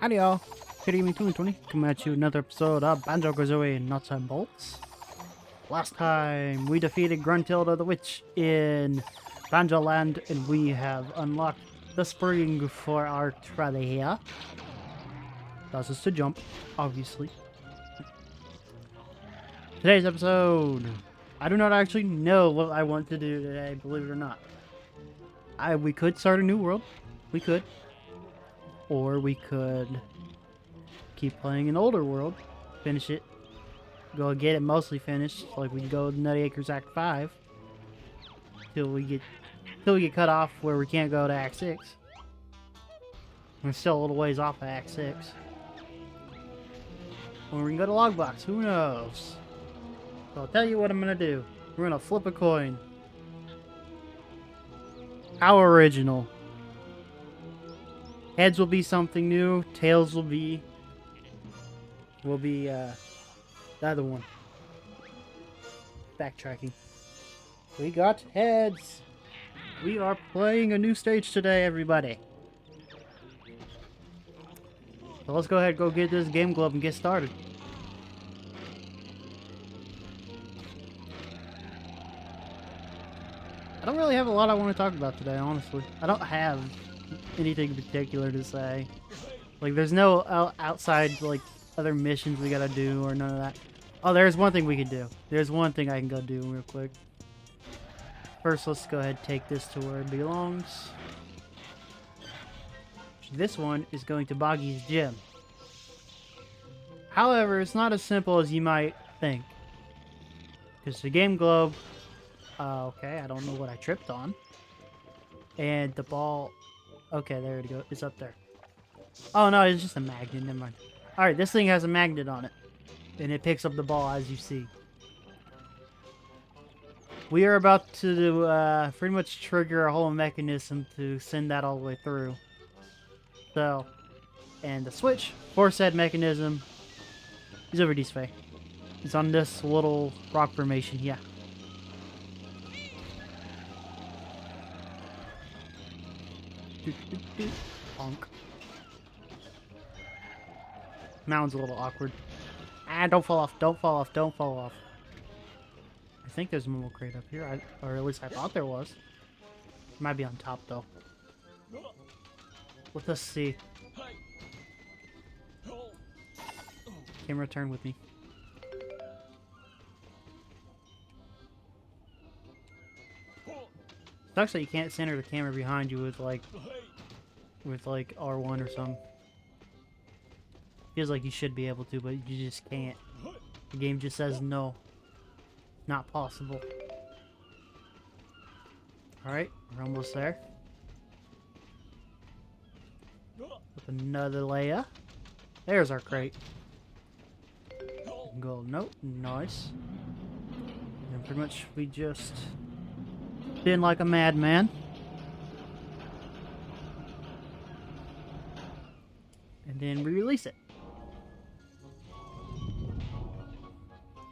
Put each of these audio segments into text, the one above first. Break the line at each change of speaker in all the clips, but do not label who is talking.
Howdy y'all, good evening 2020, coming at you another episode of Banjo Kazooie Nuts and Bolts. Last time we defeated Gruntilda the Witch in Banjo Land and we have unlocked the spring for our trolley here. Allows us to jump, obviously. Today's episode, I do not actually know what I want to do today, believe it or not. We could start a new world, we could. Or we could keep playing an older world, finish it, go get it mostly finished, like we go to Nutty Acres Act 5, till we get cut off where we can't go to Act 6. We're still a little ways off of Act 6. Or we can go to Logbox, who knows? So I'll tell you what I'm gonna do. We're gonna flip a coin. How original. Heads will be something new. Tails will be the other one. Backtracking. We got heads. We are playing a new stage today, everybody. So let's go ahead and go get this game glove and get started. I don't really have a lot I want to talk about today, honestly. I don't have anything particular to say. Like, there's no outside, like, other missions we gotta do or none of that. Oh, there's one thing we can do. There's one thing I can go do real quick. First, let's go ahead and take this to where it belongs. This one is going to Boggy's gym. However, it's not as simple as you might think. Because the game globe... okay, I don't know what I tripped on. And the ball... Okay, there we go. It's up there. Oh, no, it's just a magnet. Never mind. Alright, this thing has a magnet on it. And it picks up the ball, as you see. We are about to pretty much trigger a whole mechanism to send that all the way through. So, and the switch for said mechanism is over this way. It's on this little rock formation here. Bonk. Mound's a little awkward. Ah, don't fall off, don't fall off, don't fall off. I think there's a mobile crate up here, or at least I thought there was. It might be on top though. Let us see. Camera, turn with me. Sucks that you can't center the camera behind you with like R1 or something. Feels like you should be able to, but you just can't. The game just says no. Not possible. Alright, we're almost there. With another layer. There's our crate. Gold note, nice. And pretty much we just spin like a madman. And then we release it.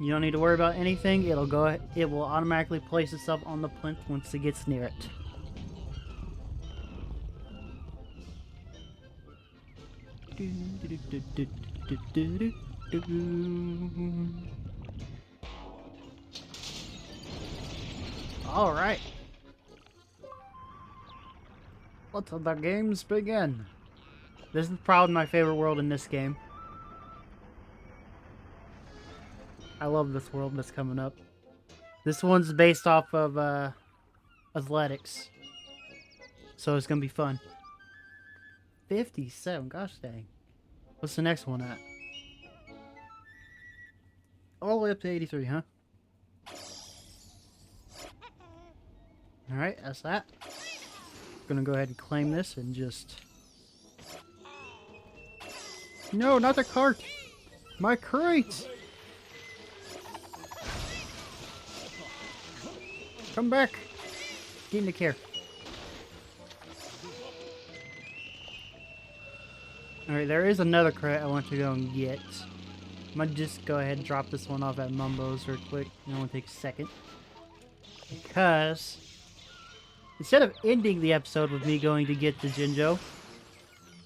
You don't need to worry about anything. It will automatically place itself on the plinth once it gets near it. All right. Let the games begin. This is probably my favorite world in this game. I love this world that's coming up. This one's based off of athletics. So it's gonna be fun. 57, gosh dang. What's the next one at? All the way up to 83, huh? Alright, that's that. Gonna go ahead and claim this and just... No, not the cart! My crate! Come back! Get into care. Alright, there is another crate I want to go and get. I'm gonna just go ahead and drop this one off at Mumbo's real quick. It only takes a second. Because instead of ending the episode with me going to get the Jinjo,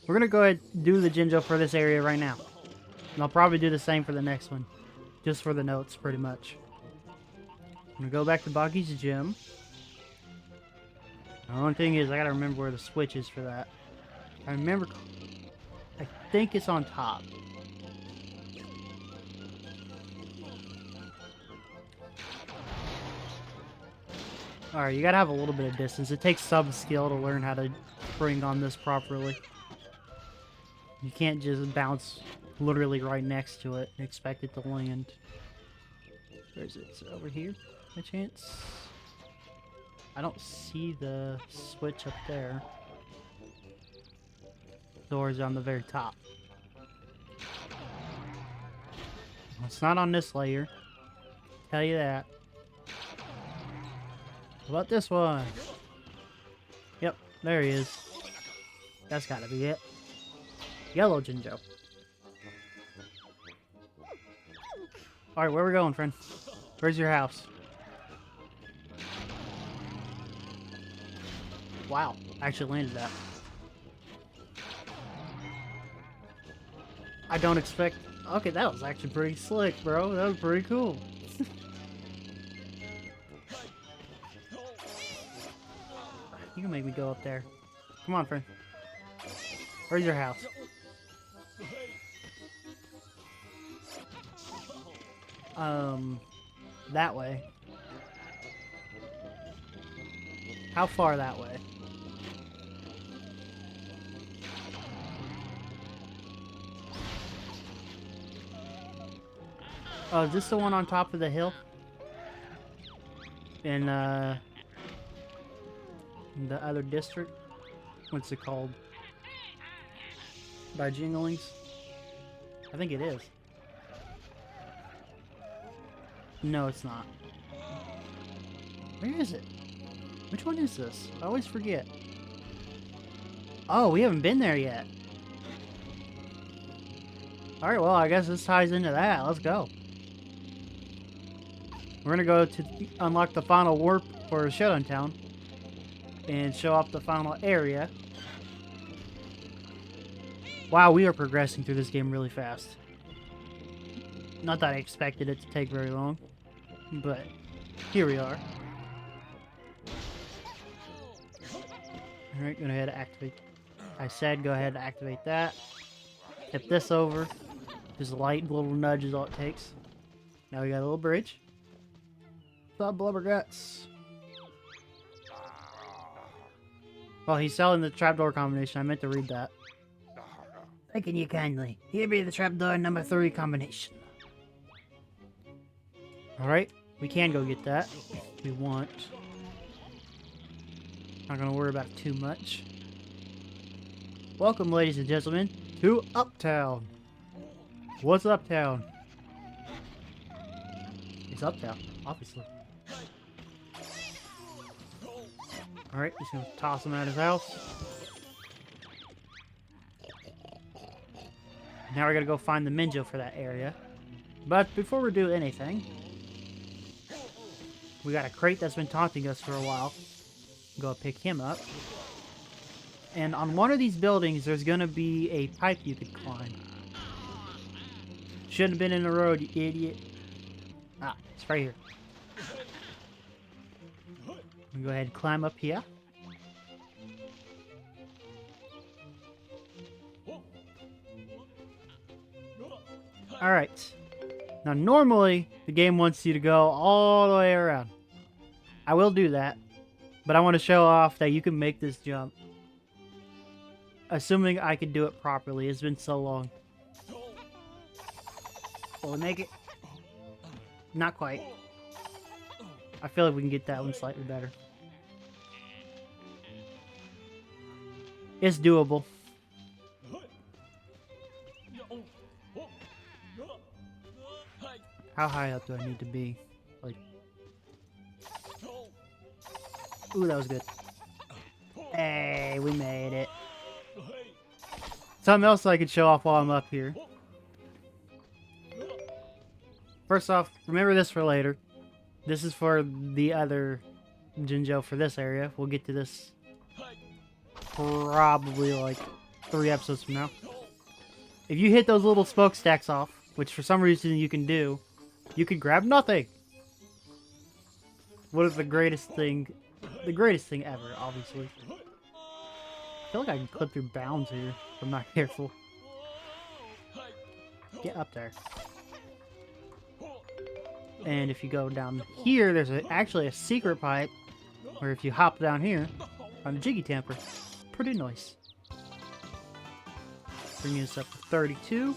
We're gonna go ahead and do the Jinjo for this area right now. And I'll probably do the same for the next one. Just for the notes, pretty much. I'm gonna go back to Boggy's gym. The only thing is, I gotta remember where the switch is for that. I think it's on top. Alright, you gotta have a little bit of distance. It takes some skill to learn how to spring on this properly. You can't just bounce literally right next to it and expect it to land. Where is it? Is it over here, by chance? I don't see the switch up there. Door's on the very top. It's not on this layer. Tell you that. What about this one? Yep, there he is. That's gotta be it. Yellow Jinjo. Alright, where are we going, friend? Where's your house? Wow, I actually landed that. I don't expect... Okay, that was actually pretty slick, bro. That was pretty cool. You can make me go up there. Come on, friend. Where's your house? That way. How far that way? Oh, is this the one on top of the hill? In, the other district? What's it called? By Jinglings? I think it is. No, it's not. Where is it? Which one is this? I always forget. Oh, we haven't been there yet. Alright, well, I guess this ties into that. Let's go. We're gonna go to unlock the final warp for Showdown Town. And show off the final area. Wow, we are progressing through this game really fast. Not that I expected it to take very long. But, here we are. Alright, go ahead and activate. I said go ahead and activate that. Tip this over. Just a light little nudge is all it takes. Now we got a little bridge. Stop blubber guts. Well, he's selling the trapdoor combination. I meant to read that. Thanking you kindly. Here be the trapdoor number 3 combination. Alright, we can go get that if we want. Not gonna worry about it too much. Welcome, ladies and gentlemen, to Uptown. What's Uptown? It's Uptown, obviously. Alright, just gonna toss him out of his house. Now we're gonna go find the Minjo for that area. But before we do anything, we got a crate that's been taunting us for a while. Go pick him up. And on one of these buildings, there's gonna be a pipe you could climb. Shouldn't have been in the road, you idiot. Ah, it's right here. I'm gonna go ahead and climb up here. Alright. Now normally, the game wants you to go all the way around. I will do that. But I want to show off that you can make this jump. Assuming I can do it properly. It's been so long. Will we make it? Not quite. I feel like we can get that one slightly better. It's doable. How high up do I need to be? Like... Ooh, that was good. Hey, we made it. Something else I could show off while I'm up here. First off, remember this for later. This is for the other Jinjo for this area. We'll get to this probably like 3 episodes from now. If you hit those little smokestacks off, which for some reason you can do, you can grab nothing. What is the greatest thing? The greatest thing ever, obviously. I feel like I can clip through bounds here if I'm not careful. Get up there. And if you go down here, there's actually a secret pipe where if you hop down here on a Jiggy Tamper, pretty nice. Bringing us up to 32.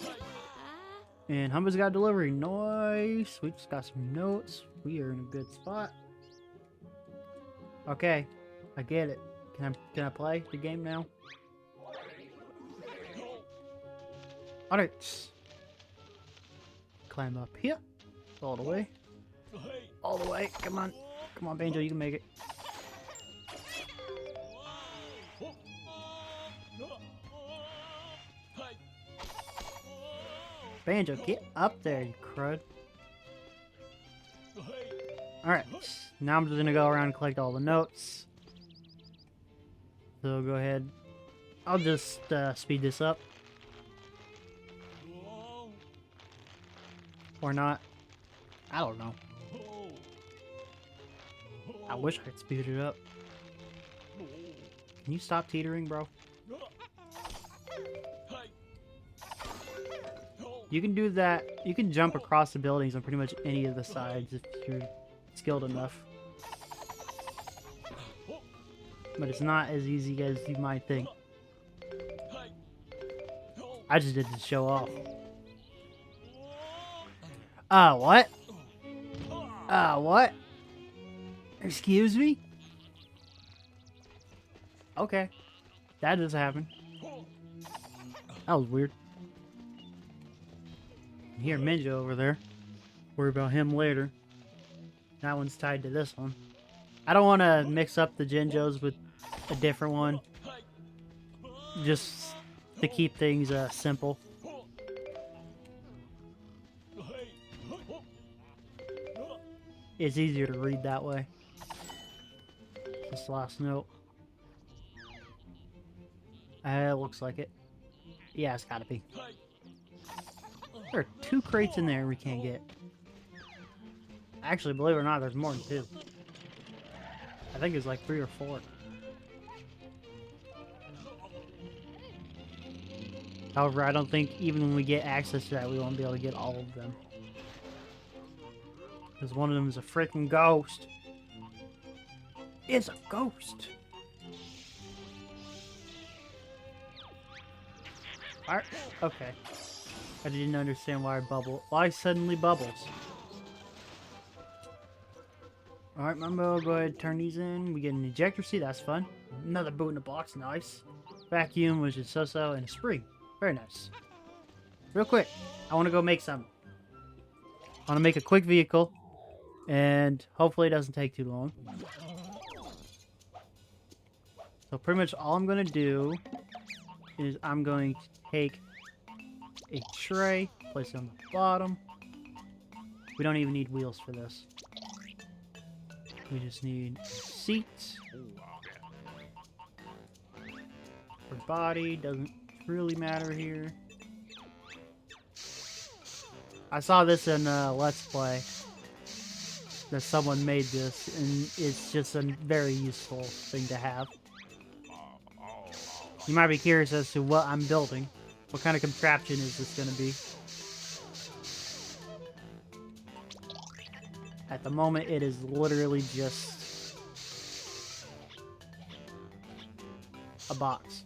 And Humba's got delivery. Nice. We just got some notes. We are in a good spot. Okay. I get it. Can I play the game now? Alright. Climb up here. All the way. All the way. Come on. Come on, Banjo. You can make it. Banjo, get up there, you crud. Alright, now I'm just gonna go around and collect all the notes. So go ahead. I'll just speed this up. Or not. I don't know. I wish I could speed it up. Can you stop teetering, bro? You can do that. You can jump across the buildings on pretty much any of the sides if you're skilled enough. But it's not as easy as you might think. I just did it to show off. What? What? Excuse me? Okay. That just happened. That was weird. Here, Minjo over there. Worry about him later. That one's tied to this one. I don't want to mix up the Jinjos with a different one. Just to keep things simple. It's easier to read that way. This last note. It looks like it. Yeah, it's gotta be. There are 2 crates in there we can't get. Actually, believe it or not, there's more than 2. I think it's like 3 or 4. However, I don't think even when we get access to that, we won't be able to get all of them. Because one of them is a freaking ghost. It's a ghost! Alright, okay. I didn't understand why why suddenly bubbles. Alright, Mumbo, go ahead and turn these in. We get an ejector seat, that's fun. Another boot in the box, nice. Vacuum, which is so-so, and a spring. Very nice. Real quick, I want to go make some. I want to make a quick vehicle, and hopefully it doesn't take too long. So pretty much all I'm going to do is I'm going to take a tray, place it on the bottom. We don't even need wheels for this. We just need seats. For body, doesn't really matter here. I saw this in Let's Play. That someone made this, and it's just a very useful thing to have. You might be curious as to what I'm building. What kind of contraption is this going to be? At the moment, it is literally just a box.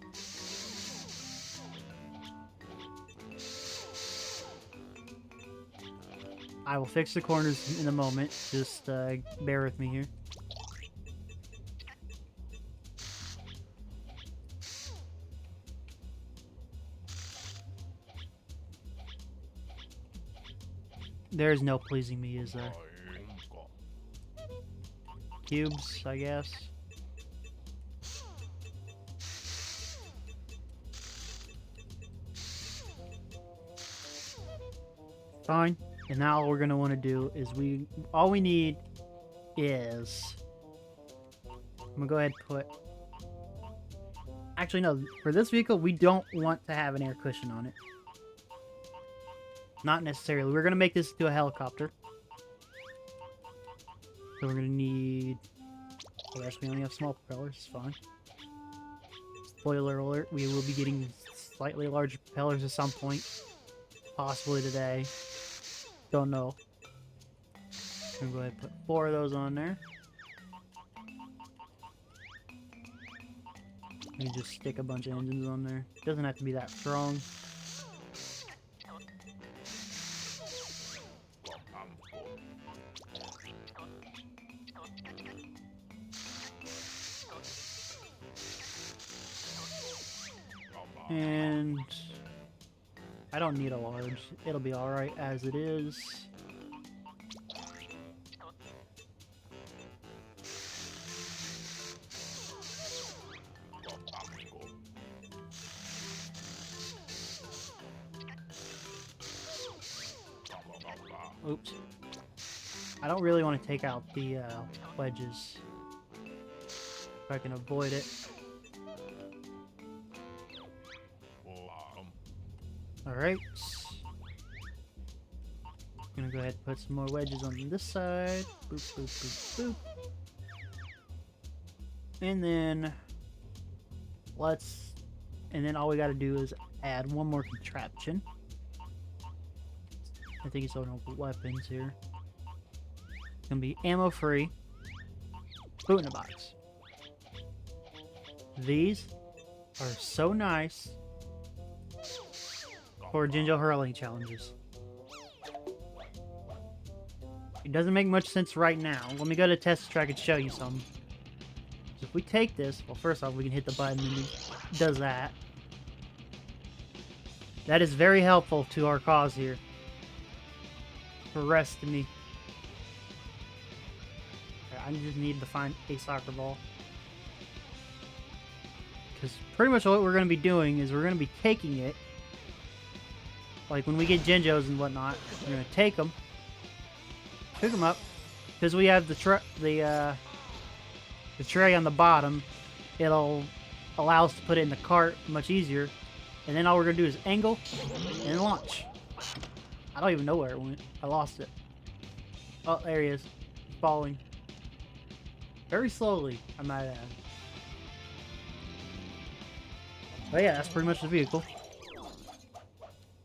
I will fix the corners in a moment. Just bear with me here. There's no pleasing me, is there? Cubes, I guess. Fine. And now all we're gonna want to do is all we need is I'm gonna go ahead and put Actually, no. For this vehicle, we don't want to have an air cushion on it. Not necessarily. We're going to make this to a helicopter. So we're going to need... Well, actually, we only have small propellers. It's fine. Spoiler alert, we will be getting slightly larger propellers at some point. Possibly today. Don't know. I'm going to go ahead and put 4 of those on there. You just stick a bunch of engines on there. Doesn't have to be that strong. And I don't need a large. It'll be alright as it is. Oops. I don't really want to take out the wedges. If I can avoid it. Alright. Gonna go ahead and put some more wedges on this side. Boop, boop, boop, boop. And then then all we gotta do is add one more contraption. I think it's on weapons here. It's gonna be ammo free. Boot in a box. These are so nice for Jinjo Hurling challenges. It doesn't make much sense right now. Let me go to test track and show you some. So if we take this, well, first off, we can hit the button and it does that. That is very helpful to our cause here. For rest of me. I just need to find a soccer ball. Because pretty much what we're going to be doing is we're going to be taking it. Like when we get Jinjos and whatnot, we're going to take them. Pick them up. Because we have the tray on the bottom. It'll allow us to put it in the cart much easier. And then all we're going to do is angle and launch. I don't even know where it went. I lost it. Oh, there he is. Falling. Very slowly, I might add. But yeah, that's pretty much the vehicle.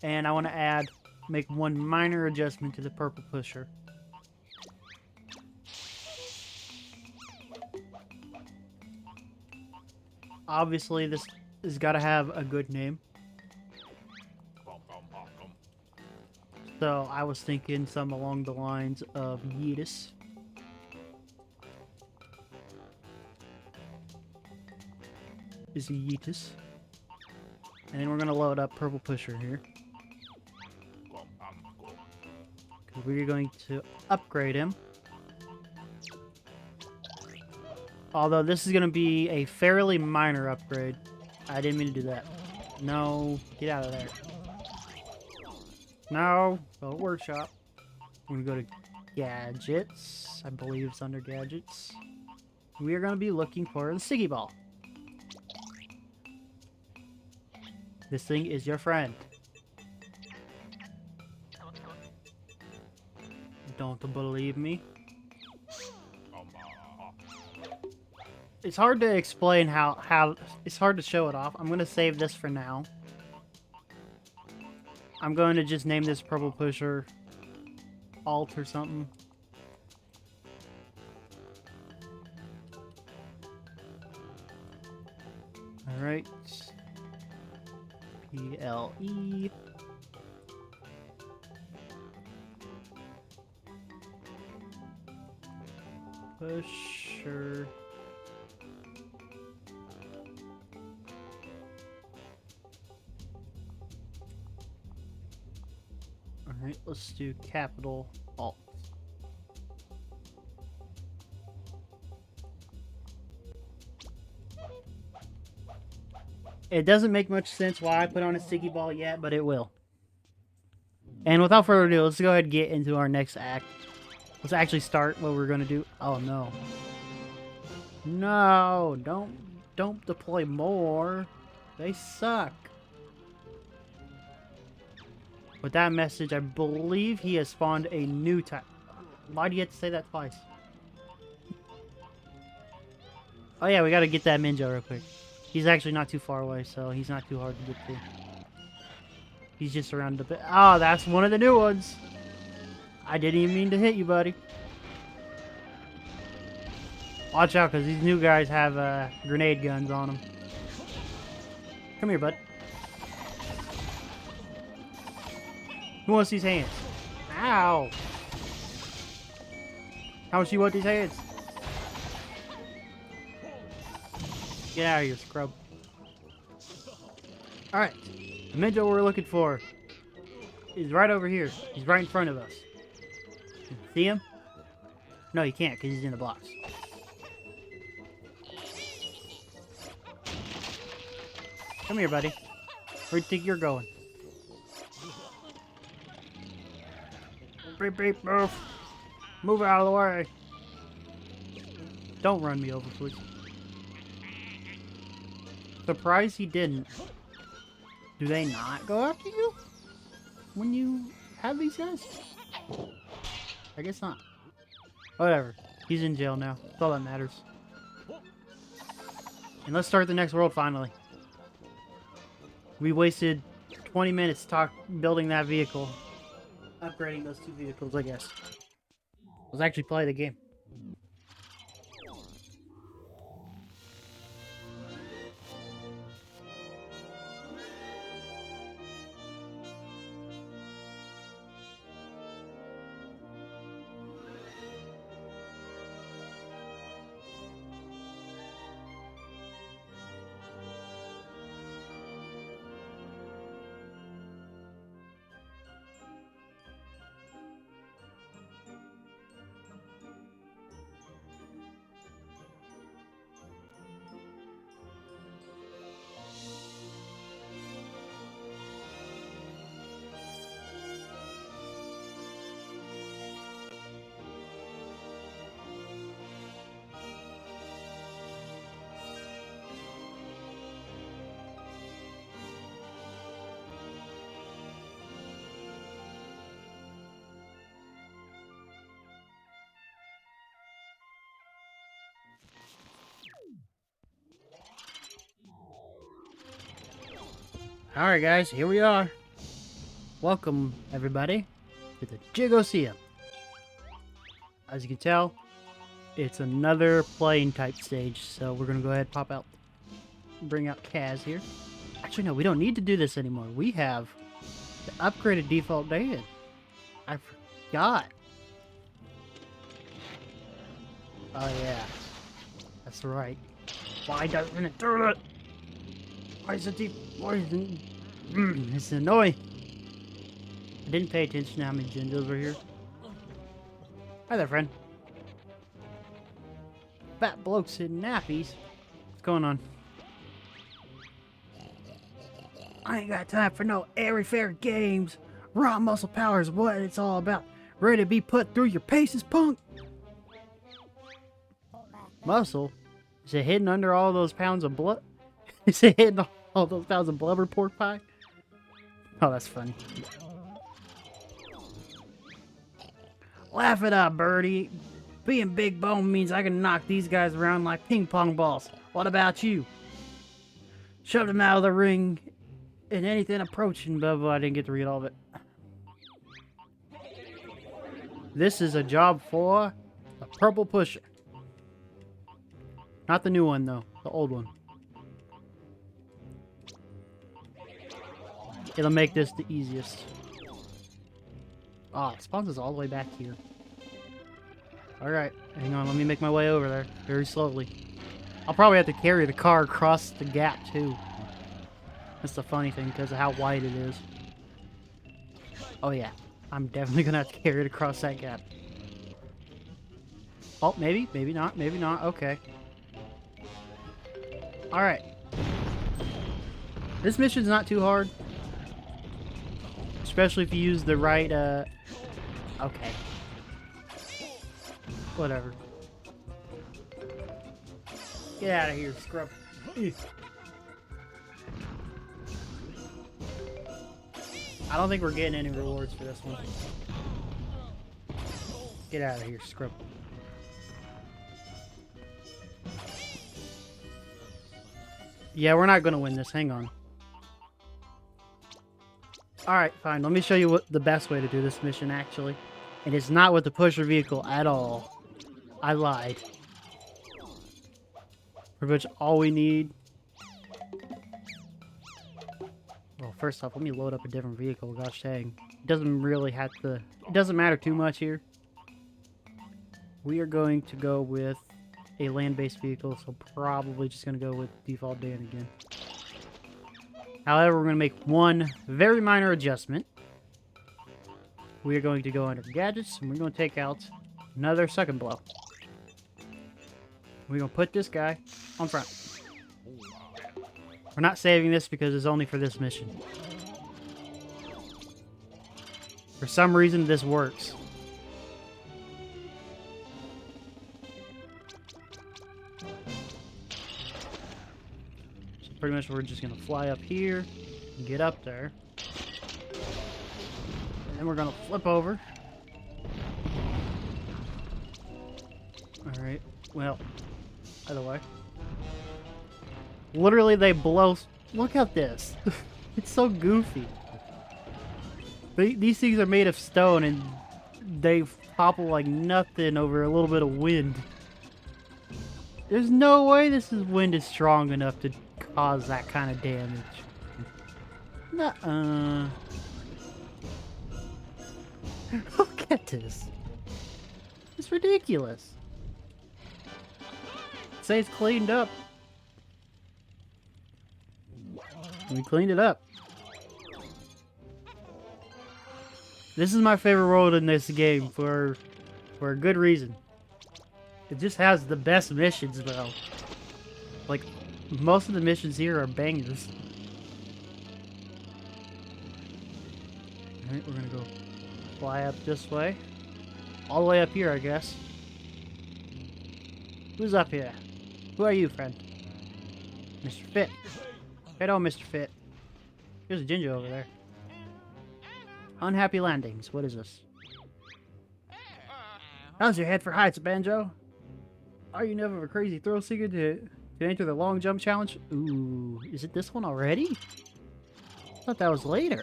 And I want to make one minor adjustment to the purple pusher. Obviously, this has got to have a good name. So I was thinking some along the lines of Yeetus. Is a Yeetus. And then we're going to load up Purple Pusher here. Because we're going to upgrade him. Although this is going to be a fairly minor upgrade. I didn't mean to do that. No, get out of there. No, go to workshop. We're going to go to gadgets. I believe it's under gadgets. We are going to be looking for the Siggy Ball. This thing is your friend. Don't believe me? It's hard to explain how it's hard to show it off. I'm going to save this for now. I'm going to just name this Purple Pusher Alt or something. Alright. PLE. Pusher. Alright, let's do capital Alt. It doesn't make much sense why I put on a Siggy Ball yet, but it will. And without further ado, let's go ahead and get into our next act. Let's actually start what we're going to do. Oh, no. No, don't Don't deploy more. They suck. With that message, I believe he has spawned a new type. Why do you have to say that twice? Oh yeah, we gotta get that Minjo real quick. He's actually not too far away, so he's not too hard to get to. He's just around a bit. Oh, that's one of the new ones. I didn't even mean to hit you, buddy. Watch out, because these new guys have grenade guns on them. Come here, bud. Who wants these hands? Ow! How much you want these hands? Get out of here, scrub. Alright. The Minjo we're looking for is right over here. He's right in front of us. See him? No, you can't because he's in the blocks. Come here, buddy. Where do you think you're going? Beep, beep, move. Move out of the way. Don't run me over, please. Surprised he didn't. Do they not go after you when you have these guys? I guess not. Whatever. He's in jail now. That's all that matters. And let's start the next world finally. We wasted 20 minutes building that vehicle. Upgrading those two vehicles, I guess. Let's actually play the game. Alright guys, here we are. Welcome everybody to the Jiggosseum. As you can tell, it's another playing type stage, so we're gonna go ahead and bring out Kaz here. Actually no, we don't need to do this anymore. We have the upgraded default Dan. I forgot. Oh yeah, that's right. Why doesn't it do it? Why is it deep? Why is it? It's annoying. I didn't pay attention to how many Jinjos were here. Hi there, friend. Fat Blokes in Nappies. What's going on? I ain't got time for no airy-fairy games. Raw muscle power is what it's all about. Ready to be put through your paces, punk? Muscle? Is it hidden under all those pounds of blood? Is it hidden all those pounds of blubber pork pie? Oh, that's funny. Laugh it up, birdie. Being big bone means I can knock these guys around like ping pong balls. What about you? Shove them out of the ring and anything approaching, but I didn't get to read all of it. This is a job for a purple pusher. Not the new one, though. The old one. It'll make this the easiest. Ah, it spawns us all the way back here. Alright, hang on, let me make my way over there. Very slowly. I'll probably have to carry the car across the gap, too. That's the funny thing, because of how wide it is. Oh yeah, I'm definitely gonna have to carry it across that gap. Oh, maybe, maybe not, okay. Alright. This mission's not too hard. Especially if you use the right, okay. Whatever. Get out of here, scrub. I don't think we're getting any rewards for this one. Get out of here, scrub. Yeah, we're not going to win this. Hang on. Alright, fine. Let me show you what the best way to do this mission, actually. And it's not with the pusher vehicle at all. I lied. Pretty much all we need... Well, first off, let me load up a different vehicle. Gosh dang. It doesn't really have to... It doesn't matter too much here. We are going to go with a land-based vehicle, so probably just going to go with default Dan again. However, we're going to make one very minor adjustment. We are going to go under gadgets, and we're going to take out another second blow. We're going to put this guy on front. We're not saving this because it's only for this mission. For some reason, this works. So pretty much we're just going to fly up here and get up there. And then we're going to flip over. Alright, well, either way. Literally, they blow... Look at this. It's so goofy. These things are made of stone, and they topple like nothing over a little bit of wind. There's no way this wind is strong enough to cause that kind of damage. Nuh-uh. Look at this. It's ridiculous. Say it's cleaned up. We cleaned it up. This is my favorite world in this game for a good reason. It just has the best missions, though. Like, most of the missions here are bangers. Alright, we're gonna go fly up this way. All the way up here, I guess. Who's up here? Who are you, friend? Mr. Fit. Hello, Mr. Fit. There's a Jinjo over there. Unhappy landings. What is this? How's your head for heights, Banjo? Are you never a crazy thrill seeker to enter the long jump challenge? Ooh, is it this one already? I thought that was later.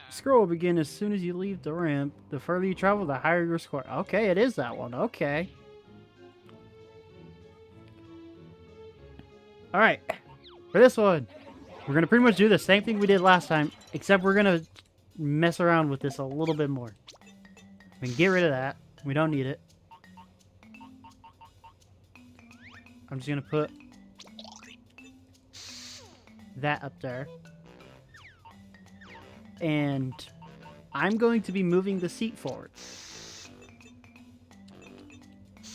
Scroll will begin as soon as you leave the ramp. The further you travel, the higher your score. Okay, it is that one. Okay. Alright. For this one, we're going to pretty much do the same thing we did last time, except we're going to mess around with this a little bit more. We can get rid of that. We don't need it. I'm just going to put that up there. And I'm going to be moving the seat forward.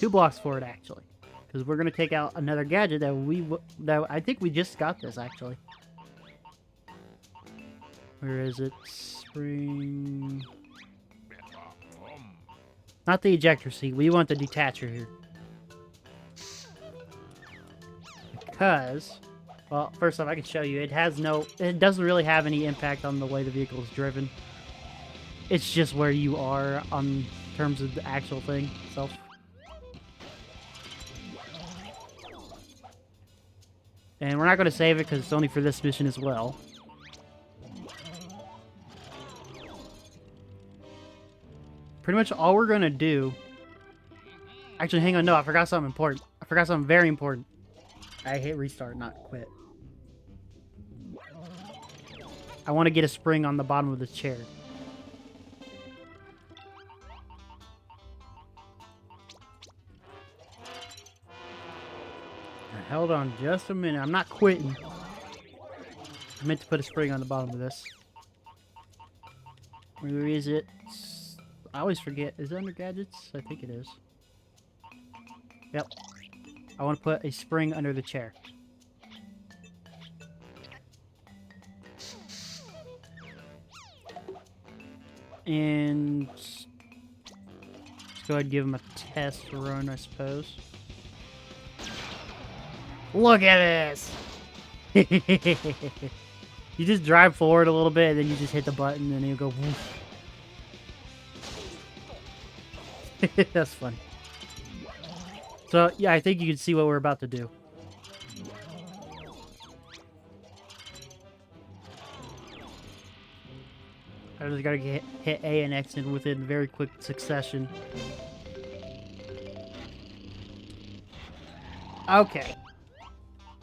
2 blocks forward, actually. Because we're going to take out another gadget that I think we just got this, actually. Where is it? Spring... Not the ejector seat. We want the detacher here. Because... Well, first off, I can show you. It doesn't really have any impact on the way the vehicle is driven. It's just where you are on terms of the actual thing itself. And we're not going to save it because it's only for this mission as well. Pretty much all we're going to do... Actually, hang on. No, I forgot something important. I forgot something very important. I hit restart, not quit. I want to get a spring on the bottom of the chair. Hold on just a minute. I'm not quitting. I meant to put a spring on the bottom of this. Where is it? I always forget. Is it under gadgets? I think it is. Yep. I want to put a spring under the chair. And let's go ahead and give him a test run, I suppose. Look at this! You just drive forward a little bit, and then you just hit the button, and you go woof. That's funny. So, yeah, I think you can see what we're about to do. I just gotta hit A and X in within very quick succession. Okay.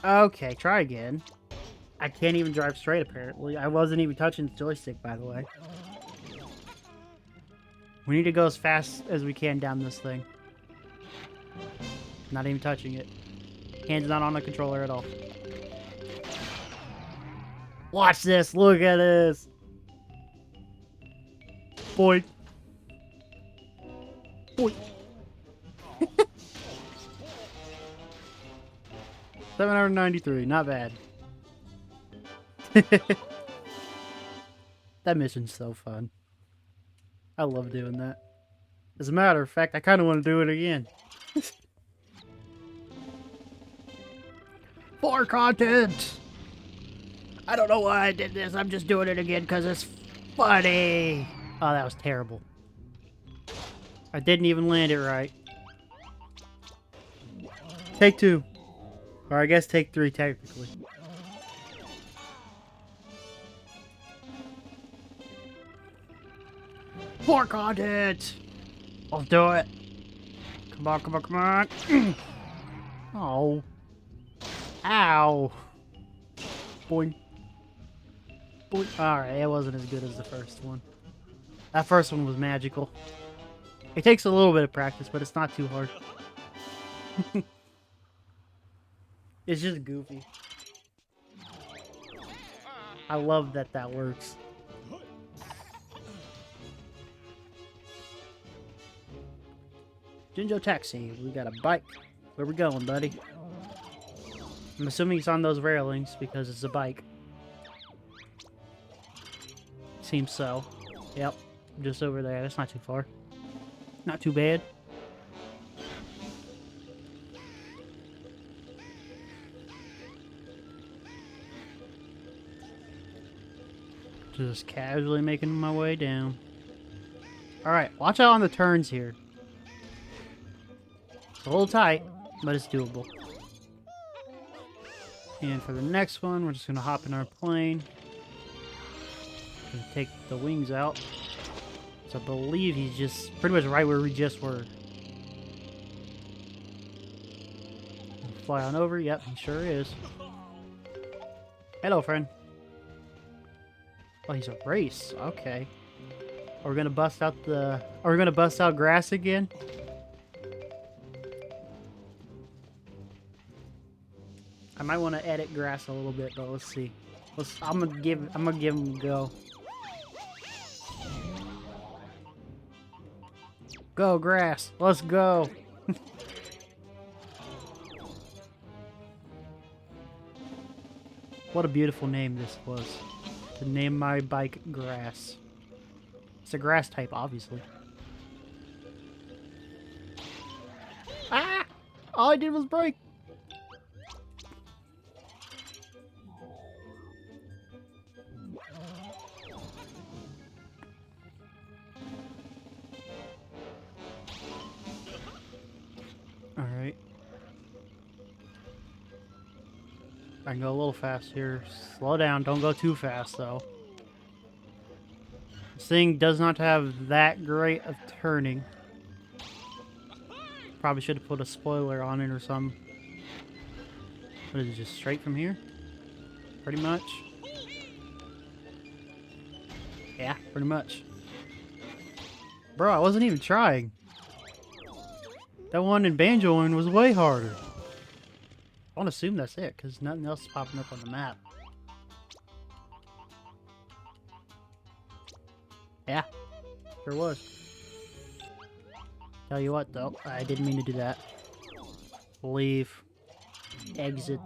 Okay, try again. I can't even drive straight, apparently. I wasn't even touching the joystick, by the way. We need to go as fast as we can down this thing. Not even touching it. Hands not on the controller at all. Watch this! Look at this! Boy. Boy. 793, not bad. That mission's so fun. I love doing that. As a matter of fact, I kind of want to do it again. For content! I don't know why I did this. I'm just doing it again because it's funny. Oh, that was terrible. I didn't even land it right. Take 2. Or I guess take 3, technically. For content! Let's do it. Come on, come on, come on. Oh. Ow. Boing. Boing. Alright, it wasn't as good as the first one. That first one was magical. It takes a little bit of practice, but it's not too hard. It's just goofy. I love that that works. Jinjo Taxi. We got a bike. Where we going, buddy? I'm assuming it's on those railings because it's a bike. Seems so. Yep. Just over there. That's not too far. Not too bad. Just casually making my way down. Alright, watch out on the turns here. It's a little tight, but it's doable. And for the next one, we're just going to hop in our plane. Gonna take the wings out. So I believe he's just pretty much right where we just were. Fly on over. Yep, he sure is. Hello, friend. Oh, he's a race. Okay. Are we gonna bust out the... Are we gonna bust out grass again? I might want to edit grass a little bit, but let's see. I'm gonna give him a go. Go grass. Let's go. What a beautiful name this was. To name my bike Grass. It's a grass type, obviously. Ah! All I did was brake. Alright. I can go a little fast here. Slow down. Don't go too fast, though. This thing does not have that great of turning. Probably should have put a spoiler on it or something. What is it, just straight from here? Pretty much. Yeah, pretty much. Bro, I wasn't even trying. That one in Banjo one was way harder. I want to assume that's it, because nothing else is popping up on the map. Yeah, sure was. Tell you what, though, I didn't mean to do that. Leave. Exit.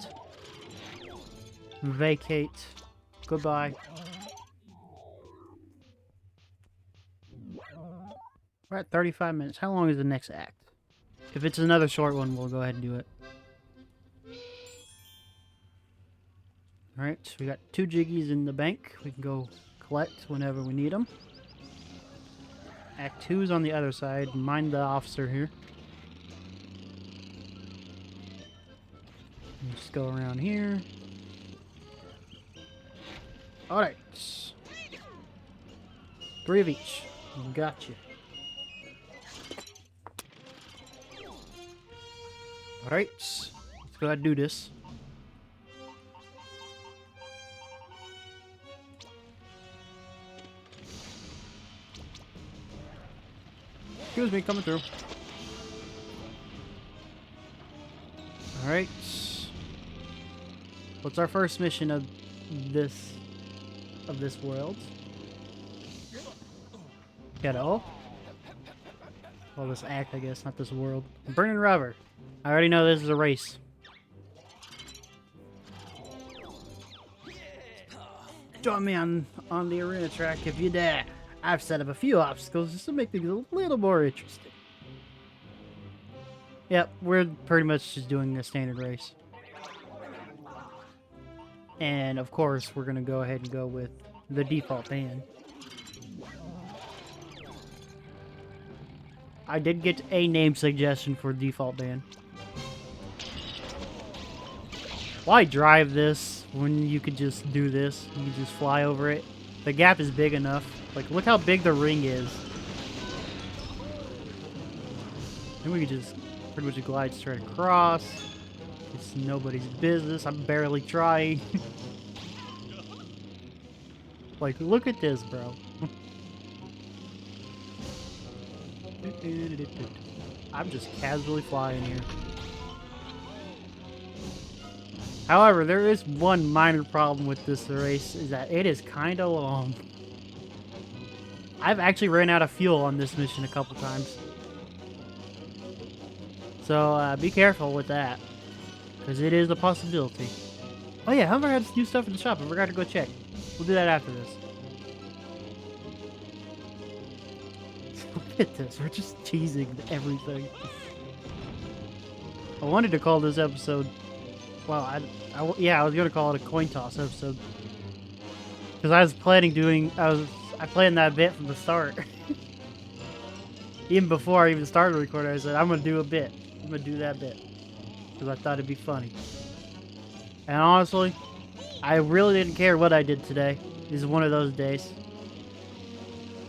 Vacate. Goodbye. We're at 35 minutes. How long is the next act? If it's another short one, we'll go ahead and do it. Alright, we got 2 Jiggies in the bank. We can go collect whenever we need them. Act 2's on the other side. Mind the officer here. Just go around here. Alright. 3 of each. Gotcha. Alright. Let's go ahead and do this. Excuse me, coming through. Alright. What's our first mission of this world? Ghetto. Well, this act, I guess, not this world. Burnin rubber. I already know this is a race. Join me on the arena track if you dare. I've set up a few obstacles just to make things a little more interesting. Yep, we're pretty much just doing a standard race. And of course, we're gonna go ahead and go with the default band. I did get a name suggestion for default band. Why drive this when you could just do this? You could just fly over it. The gap is big enough. Like, look how big the ring is. And we could just pretty much glide straight across. It's nobody's business. I'm barely trying. Like, look at this, bro. I'm just casually flying here. However, there is one minor problem with this race, is that it is kind of long. I've actually ran out of fuel on this mission a couple times. So, be careful with that. Because it is a possibility. Oh yeah, Humber had new stuff in the shop. I forgot to go check. We'll do that after this. Look at this. We're just teasing everything. I wanted to call this episode... Well, yeah, I was going to call it a coin toss episode. Because I was planning doing... I planned that bit from the start. Even before I even started recording, I said, I'm going to do a bit. I'm going to do that bit. Because I thought it'd be funny. And honestly, I really didn't care what I did today. This is one of those days.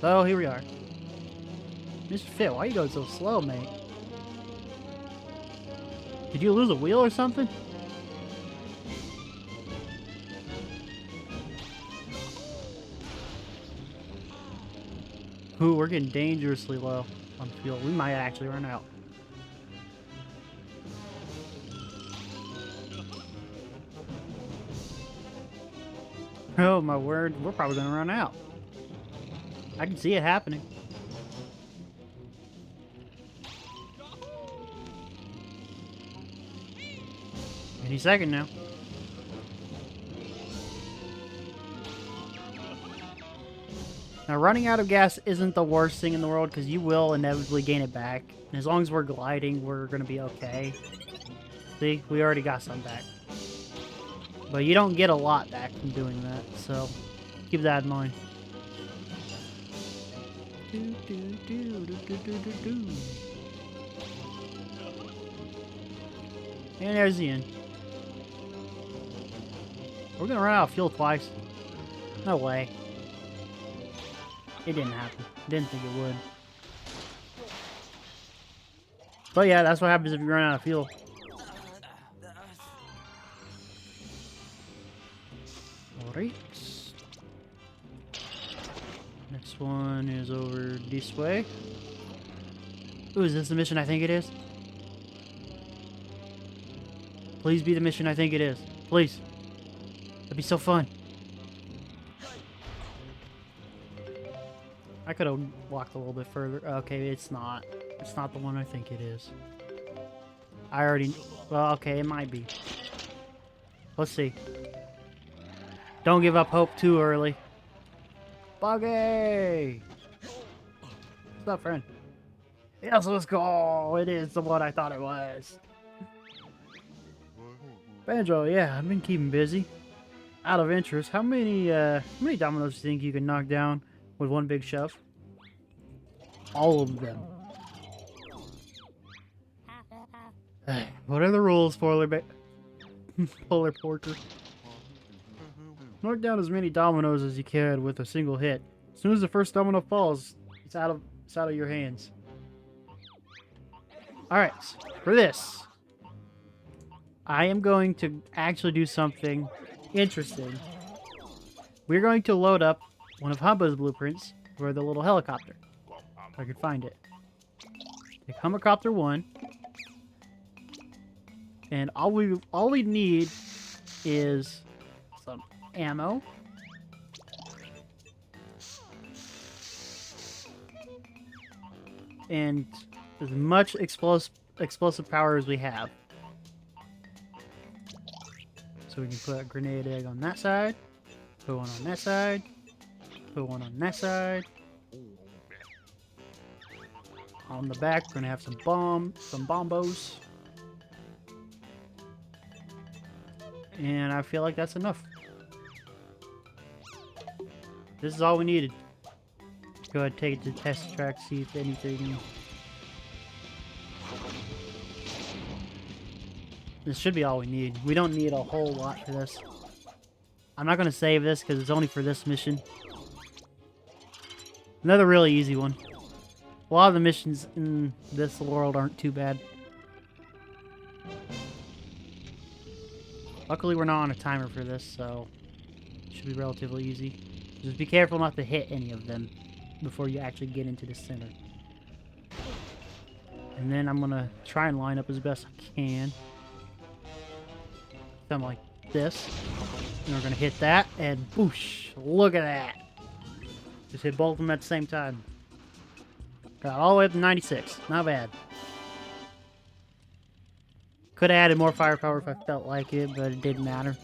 So, here we are. Mr. Fit, why are you going so slow, mate? Did you lose a wheel or something? Ooh, we're getting dangerously low on fuel. We might actually run out. Oh my word, we're probably gonna run out. I can see it happening. Any second now. Now, running out of gas isn't the worst thing in the world because you will inevitably gain it back. And as long as we're gliding, we're going to be okay. See, we already got some back. But you don't get a lot back from doing that, so keep that in mind. And there's the end. We're going to run out of fuel twice. No way. It didn't happen. Didn't think it would. But yeah, that's what happens if you run out of fuel. Alright. Next one is over this way. Ooh, is this the mission I think it is? Please be the mission I think it is. Please. That'd be so fun. I could have walked a little bit further. Okay, it's not. It's not the one I think it is. I already... Well, okay, it might be. Let's see. Don't give up hope too early. Buggy! What's up, friend? Yes, let's go! It is the one I thought it was. Banjo, yeah, I've been keeping busy. Out of interest, how many dominoes do you think you can knock down with one big shove? All of them. What are the rules, Polar Porker? Knock down as many dominoes as you can with a single hit. As soon as the first domino falls, it's out of your hands. Alright, for this, I am going to actually do something interesting. We're going to load up one of Humba's blueprints for the little helicopter. If I can find it. Take Hummercopter 1. And all we need is some ammo. And as much explosive power as we have. So we can put a grenade egg on that side, put one on that side, put one on that side. On the back, we're gonna have some bombos. And I feel like that's enough. This is all we needed. Go ahead and take it to the test track, see if anything... This should be all we need. We don't need a whole lot for this. I'm not going to save this because it's only for this mission. Another really easy one. A lot of the missions in this world aren't too bad. Luckily we're not on a timer for this, so it should be relatively easy. Just be careful not to hit any of them before you actually get into the center. And then I'm going to try and line up as best I can. Something like this. And we're going to hit that, and boosh! Look at that! Just hit both of them at the same time. Got all the way up to 96. Not bad. Could have added more firepower if I felt like it, but it didn't matter.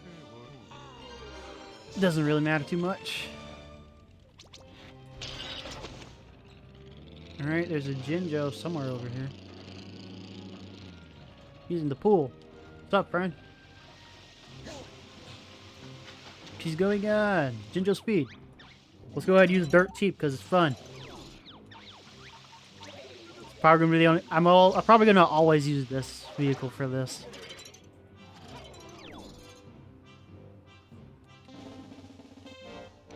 It doesn't really matter too much. Alright, there's a Jinjo somewhere over here. He's in the pool. What's up, friend? She's going on. Jinjo Speed. Let's go ahead and use dirt cheap because it's fun. It's probably gonna be the only. I'm probably gonna always use this vehicle for this.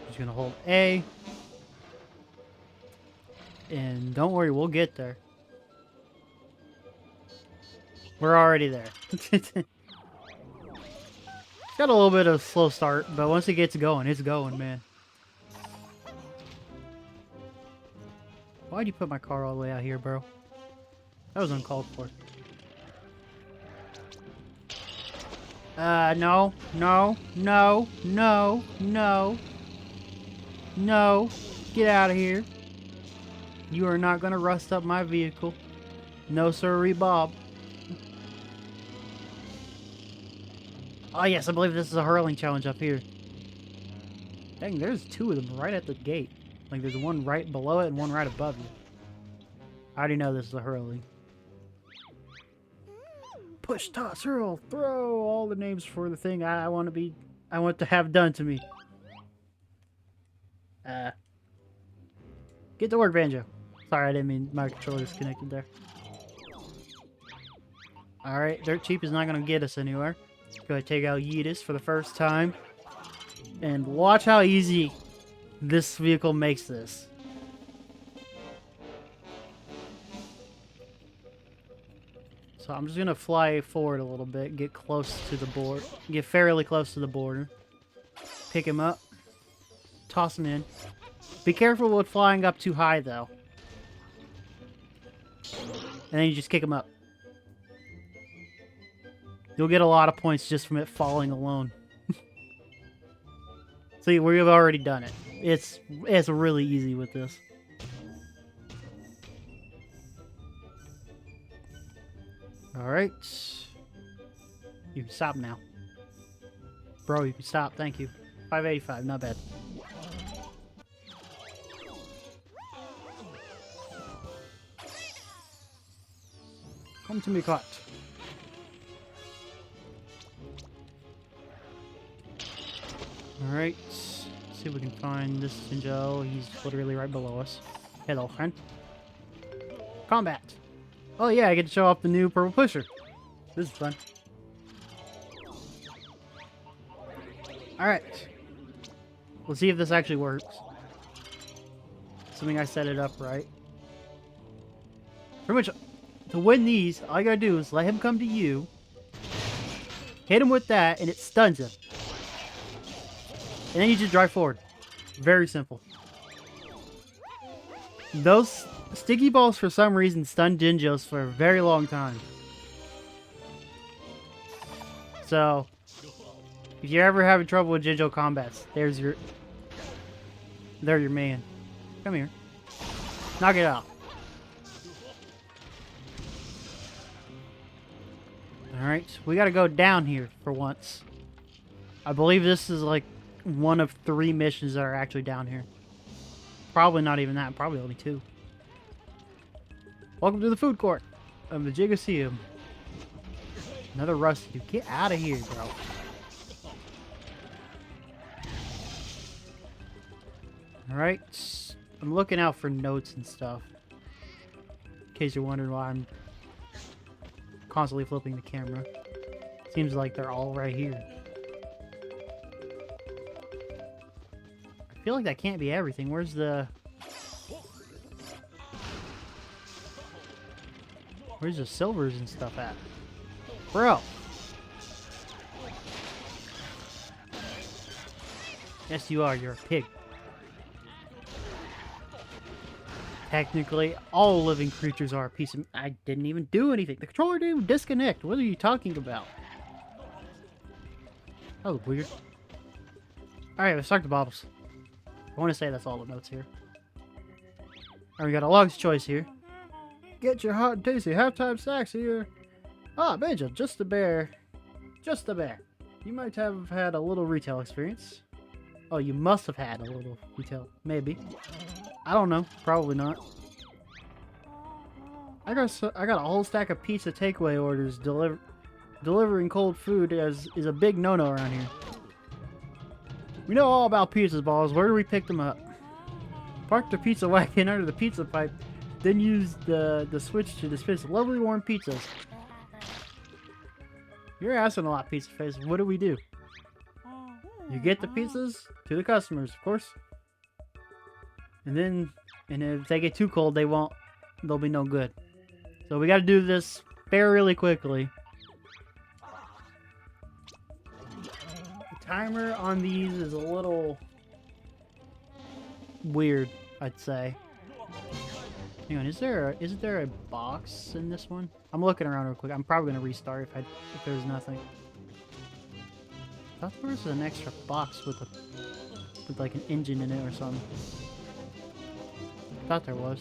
Just gonna hold A. And don't worry, we'll get there. We're already there. It's got a little bit of a slow start, but once it gets going, it's going, man. Why'd you put my car all the way out here, bro? That was uncalled for. No. No. No. No. No. No. Get out of here. You are not gonna rust up my vehicle. No sirree, Bob. Oh yes, I believe this is a hurling challenge up here. Dang, there's two of them right at the gate. Like there's one right below it and one right above you. I already know this is a hurling. Push, toss, hurl, throw, all the names for the thing I want to have done to me. Get to work, Banjo. Sorry, I didn't mean my controller disconnected there. Alright, dirt cheap is not gonna get us anywhere. Let's go ahead and take out Yeetus for the first time. And watch how easy this vehicle makes this. So I'm just gonna fly forward a little bit, get close to the board, get fairly close to the border. Pick him up, toss him in. Be careful with flying up too high though. And then you just kick him up. You'll get a lot of points just from it falling alone. See, we've already done it. It's really easy with this. Alright. You can stop now. Bro, you can stop. Thank you. 585, not bad. Come to me, caught. Alright. See if we can find this Jinjo. He's literally right below us. Hello, friend. Combat. Oh yeah, I get to show off the new purple pusher. This is fun. Alright. Let's see if this actually works. Assuming I set it up right. Pretty much, to win these, all you gotta do is let him come to you. Hit him with that, and it stuns him. And then you just drive forward. Very simple. Those sticky balls, for some reason, stun Jinjos for a very long time. So, if you're ever having trouble with Jinjo Combats, they're your man. Come here. Knock it out. Alright, we gotta go down here for once. I believe this is like one of 3 missions that are actually down here. Probably not even that, probably only 2. Welcome to the food court of the Jiggosseum. Another rusty dude. Get out of here, bro. Alright, I'm looking out for notes and stuff. In case you're wondering why I'm constantly flipping the camera. Seems like they're all right here. I feel like that can't be everything. Where's the silvers and stuff at? Bro! Yes, you are. You're a pig. Technically, all living creatures are a piece of... I didn't even do anything. The controller didn't even disconnect. What are you talking about? That was weird. Alright, let's start the bottles. I want to say that's all the notes here. Alright, we got a log's choice here. Get your hot and tasty halftime snacks here. Ah, Banjo, just a bear. Just a bear. You might have had a little retail experience. Oh, you must have had a little retail. Maybe. I don't know. Probably not. I got a whole stack of pizza takeaway orders. Delivering cold food is a big no-no around here. We know all about pizza balls. Where do we pick them up? Park the pizza wagon under the pizza pipe, then use the switch to dispense lovely warm pizzas. You're asking a lot, Pizza Face. What do we do? You get the pizzas to the customers, of course. And if they get too cold, they'll be no good. So we gotta do this fairly quickly. The timer on these is a little weird, I'd say. Hang on, isn't there a box in this one? I'm looking around real quick. I'm probably gonna restart if there's nothing. I thought there was an extra box with like an engine in it or something. I thought there was.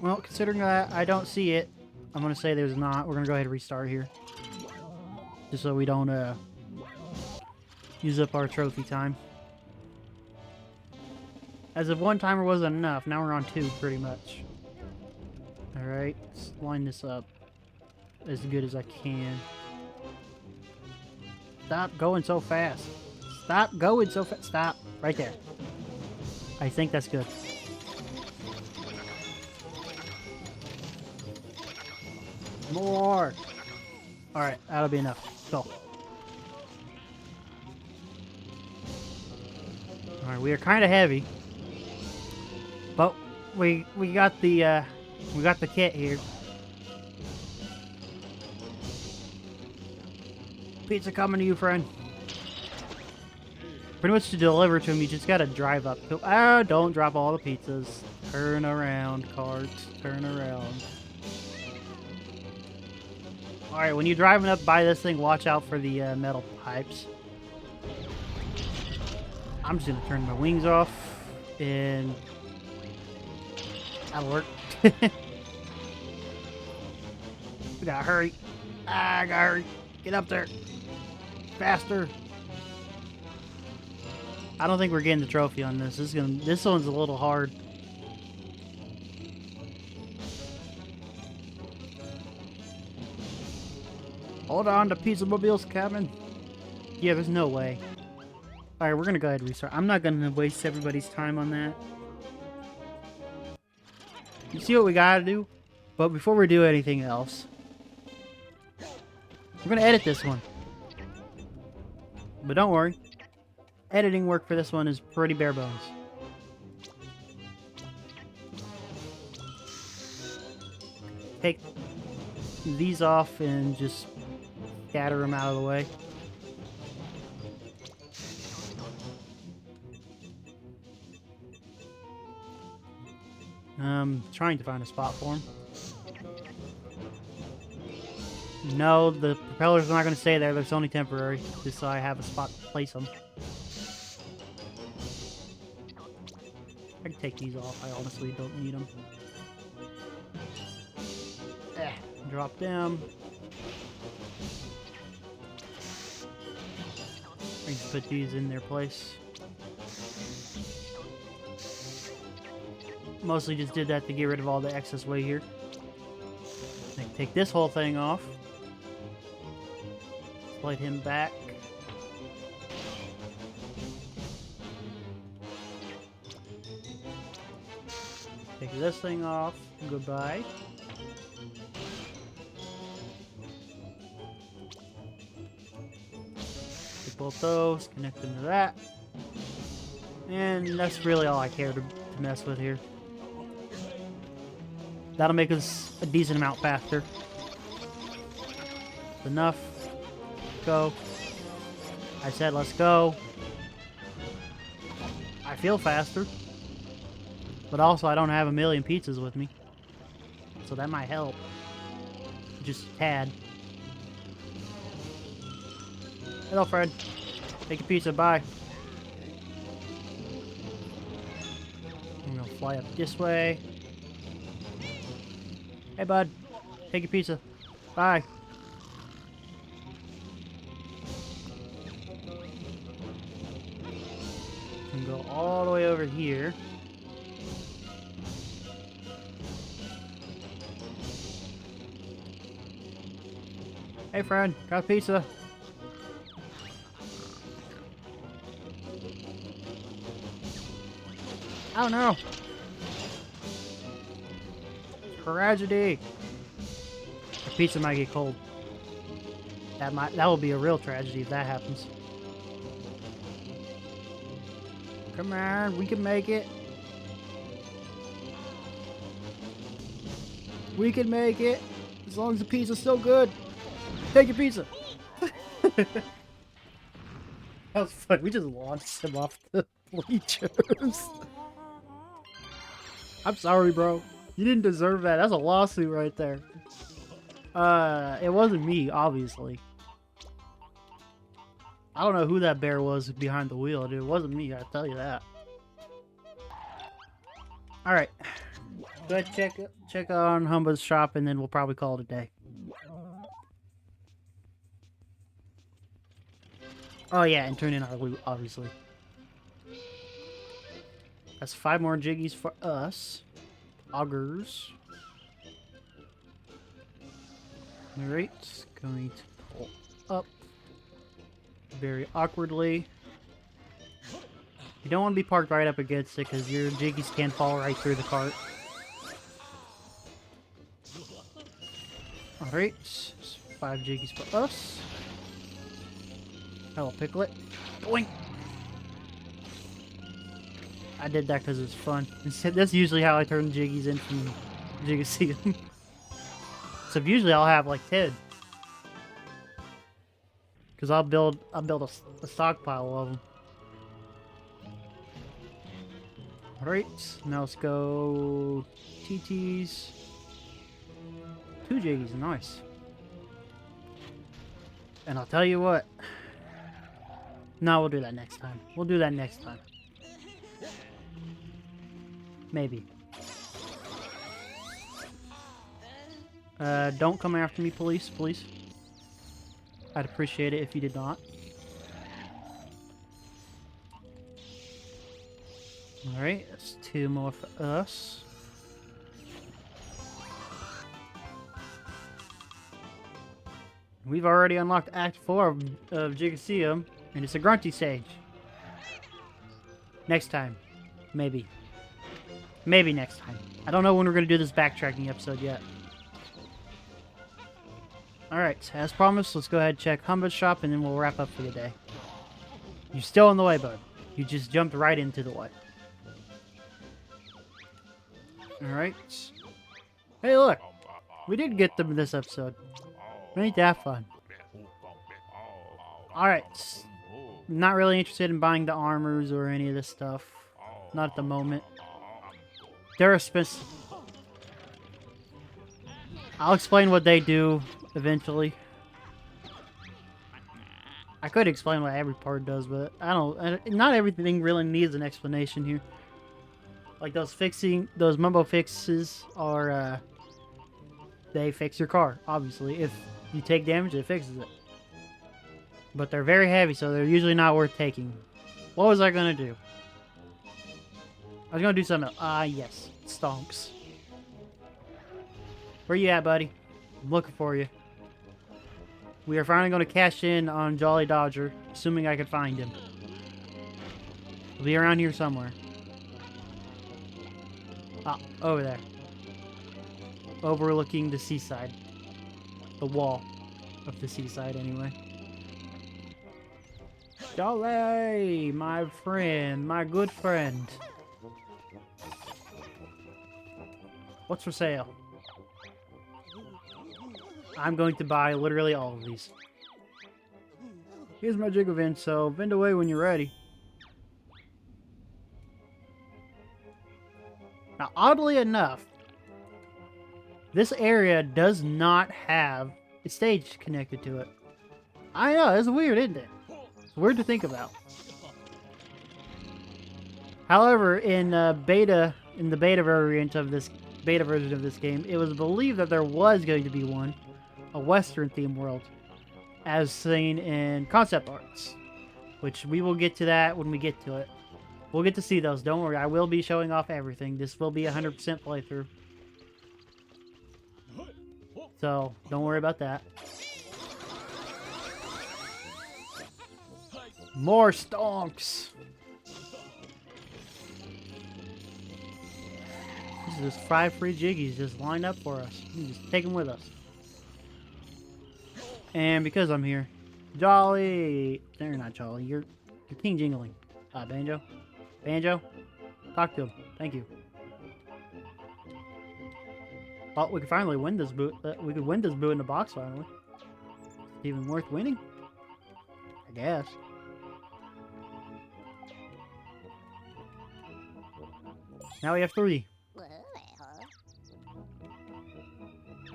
Well, considering that I don't see it, I'm gonna say there's not. We're gonna go ahead and restart here, just so we don't use up our trophy time. As if one timer wasn't enough, now we're on 2 pretty much. Alright, let's line this up as good as I can. Stop going so fast. Stop going so fast. Stop. Right there. I think that's good. More. Alright, that'll be enough. Go. Alright, we are kind of heavy. But we got the kit here. Pizza coming to you, friend. Pretty much to deliver to him, you just gotta drive up. Ah, don't drop all the pizzas. Turn around, carts. Turn around. Alright, when you're driving up by this thing, watch out for the metal pipes. I'm just gonna turn my wings off, and that'll work. We gotta hurry. I gotta hurry. Get up there. Faster. I don't think we're getting the trophy on this. This one's a little hard. Hold on to Pizza Mobile's cabin. Yeah, there's no way. Alright, we're gonna go ahead and restart. I'm not gonna waste everybody's time on that. You see what we gotta do? But before we do anything else, we're gonna edit this one. But don't worry. Editing work for this one is pretty bare bones. Take these off and just scatter them out of the way. Trying to find a spot for him. No, the propellers are not going to stay there. It's only temporary, just so I have a spot to place them. I can take these off. I honestly don't need them. Drop them. I just put these in their place. Mostly just did that to get rid of all the excess weight here. I can take this whole thing off. Slide him back. Take this thing off. Goodbye. Take both those, connect them to that. And that's really all I care to mess with here. That'll make us a decent amount faster. Enough. Go. I said let's go. I feel faster. But also I don't have a million pizzas with me. So that might help. Just a tad. Hello, Fred. Take a pizza, bye. I'm gonna fly up this way. Hey, bud. Take your pizza. Bye. And go all the way over here. Hey, friend. Got a pizza. Oh, no. Tragedy. The pizza might get cold. That will be a real tragedy if that happens. Come on, we can make it. We can make it as long as the pizza's still good. Take your pizza. That was fun. We just launched him off the bleachers. I'm sorry, bro. You didn't deserve that. That's a lawsuit right there. It wasn't me, obviously. I don't know who that bear was behind the wheel, dude. It wasn't me, I tell you that. Alright. Go ahead, check on Humba's shop, and then we'll probably call it a day. Oh yeah, and turn in our loot, obviously. That's 5 more jiggies for us. Augers. Alright, going to pull up very awkwardly. You don't want to be parked right up against it because your jiggies can fall right through the cart. Alright, 5 jiggies for us. Hello, Picklet. Boing! I did that because it's fun. That's usually how I turn jiggies in from Jiggosseum. So usually I'll have like 10. Because I'll build a stockpile of them. Alright, now let's go TTs. 2 jiggies, nice. And I'll tell you what. No, we'll do that next time. We'll do that next time. Maybe. Don't come after me, police, please. I'd appreciate it if you did not. Alright, that's 2 more for us. We've already unlocked Act 4 of Jiggosseum, and it's a grunty stage. Next time. Maybe. Maybe next time. I don't know when we're going to do this backtracking episode yet. Alright, as promised, let's go ahead and check Humba's shop, and then we'll wrap up for the day. You're still in the way, bud. You just jumped right into the way. Alright. Hey, look! We did get them this episode. Ain't that fun? Alright. Not really interested in buying the armors or any of this stuff. Not at the moment. They're expensive. I'll explain what they do eventually. I could explain what every part does, but I don't. Not everything really needs an explanation here. Like those mumbo fixes are, they fix your car, obviously. If you take damage, it fixes it. But they're very heavy, so they're usually not worth taking. What was I gonna do? I was gonna do something else. Yes. Stonks. Where you at, buddy? I'm looking for you. We are finally gonna cash in on Jolly Dodger, assuming I could find him. He'll be around here somewhere. Ah, over there. Overlooking the seaside. The wall of the seaside, anyway. Jolly, my friend, my good friend. What's for sale? I'm going to buy literally all of these. Here's my jig event, so vend away when you're ready. Now, oddly enough, this area does not have a stage connected to it. I know, it's weird, isn't it? It's weird to think about. However, in the beta version of this game, it was believed that there was going to be one, a Western themed world, as seen in concept arts, which we will get to that when we get to it. We'll get to see those. Don't worry, I will be showing off everything. This will be a 100% playthrough. So, don't worry about that. More stonks! This is just 5 free jiggies just lined up for us. You can just take them with us. And because I'm here, Jolly... They're not Jolly. You're King Jingling. Banjo. Banjo? Talk to him. Thank you. Thought we could finally win this boot. We could win this boot in the box finally. It's even worth winning? I guess. Now we have 3.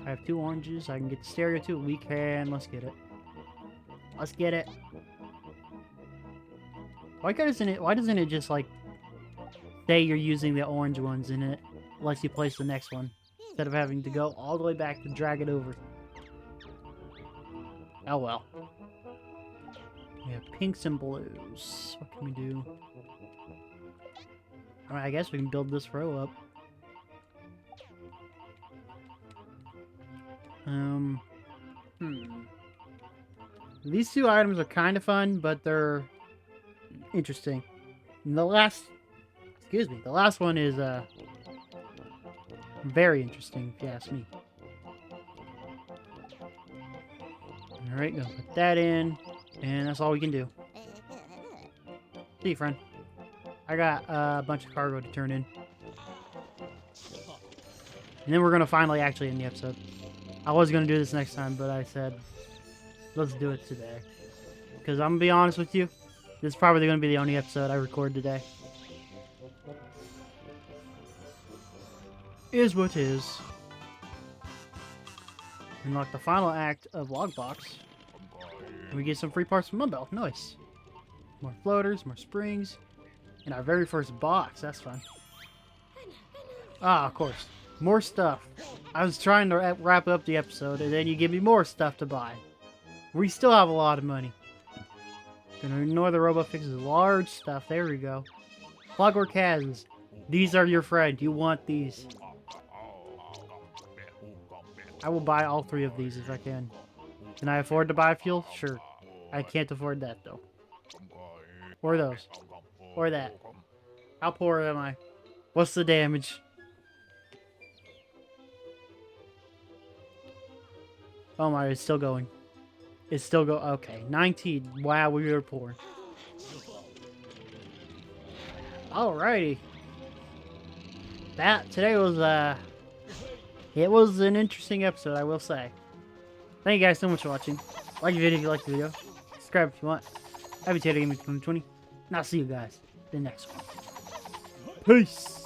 I have 2 oranges. I can get the stereo too. We can. Let's get it. Let's get it. Why doesn't it just like say you're using the orange ones and it lets you place the next one instead of having to go all the way back to drag it over? Oh well. We have pinks and blues. What can we do? Alright, I guess we can build this row up. These 2 items are kind of fun, but they're interesting. And the last one is very interesting, if you ask me. Alright, gonna put that in, and that's all we can do. See you, friend. I got a bunch of cargo to turn in. And then we're gonna finally actually end the episode. I was gonna do this next time, but I said, let's do it today. Because I'm gonna be honest with you, this is probably gonna be the only episode I record today. Is what is. Unlock the final act of Logbox. And we get some free parts from Minjo. Nice. More floaters, more springs. And our very first box. That's fun. Ah, of course. More stuff. I was trying to wrap up the episode, and then you give me more stuff to buy. We still have a lot of money. Gonna ignore the robo fixes. Large stuff. There we go. Clockwork Hazes. These are your friend. You want these. I will buy all 3 of these if I can. Can I afford to buy fuel? Sure. I can't afford that, though. Or those. Or that. How poor am I? What's the damage? Oh my, it's still going. It's still go. Okay, 19. Wow, we were poor. Alrighty. Today was it was an interesting episode, I will say. Thank you guys so much for watching. Like the video if you liked the video. Subscribe if you want. Happy Tato Gaming 2020. And I'll see you guys in the next one. Peace.